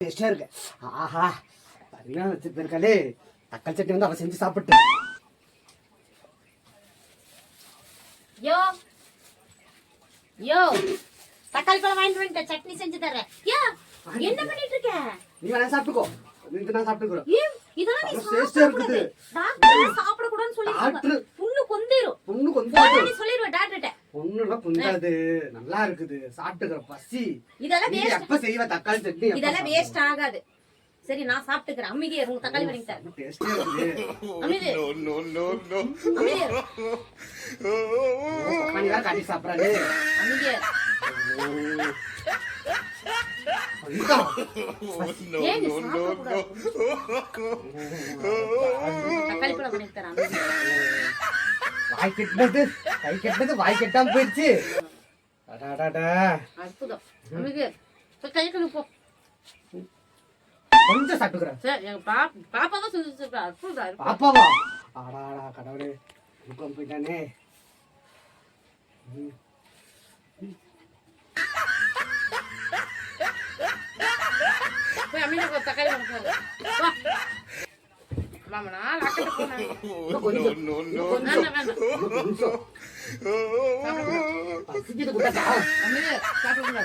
டேஸ்டா இருக்கு. ஆஹா சரியா வச்சு போயிருக்காளே. தக்காளி சட்னி வந்து அவ செஞ்சு சாப்பிட்டு. யோ யோ தக்காளி பழம் வாங்கிட்டு வந்து சட்னி செஞ்சு தரேன். யோ என்ன பண்ணிட்டு இருக்க? நீ வேணா சாப்பிட்டுக்கோ. நீங்க நான் சாப்பிட்டுக்கிறோம். இதெல்லாம் நீ டேஸ்டா இருக்குது. டாக்டர் சாப்பிட கூடாதுன்னு சொல்லிருக்காங்க. புண்ணு கொந்திரும். புண்ணு கொந்தாது. நீ சொல்லிடுவ டாக்டர்ட்ட. புண்ணுலாம் கொந்தாது. நல்லா இருக்குது. சாப்பிட்டுக்கிற பசி. இதெல்லாம் வேஸ்ட். எப்ப செய்வ தக்காளி சட்னி? இதெல்லாம் வேஸ்ட் ஆகாது. சரி நான் சாப்பிட்டுக்கிறேன். அமைதியா இரு. தக்காளி வாங்கி தரேன். டேஸ்டா இருக்குது. அமைதியா இரு. நோ அமைதியா இரு. நீ வேற காட்டி சாப்பிடுறானே. அமைதியா இரு. தக்காளி பழம் வாங்கி தரேன். வாய் கெட்டது கை கெட்டது வாய் கெட்டாம போயிடுச்சு. அற்புதம். அமைதியா இரு. கை கழுவு போ. கொஞ்சம் சாப்பிட்டுக்கிறேன். சரி எங்க பாப்பா தான் செஞ்சு அற்புதம். பாப்பாவா? ஆடாடா கடவுளே தூக்கம் போயிட்டானே. போய் அம்மா தக்காளி வாங்க. வா மாமனா லாக்கெட் போனா. கொஞ்சம் சாப்பிடு.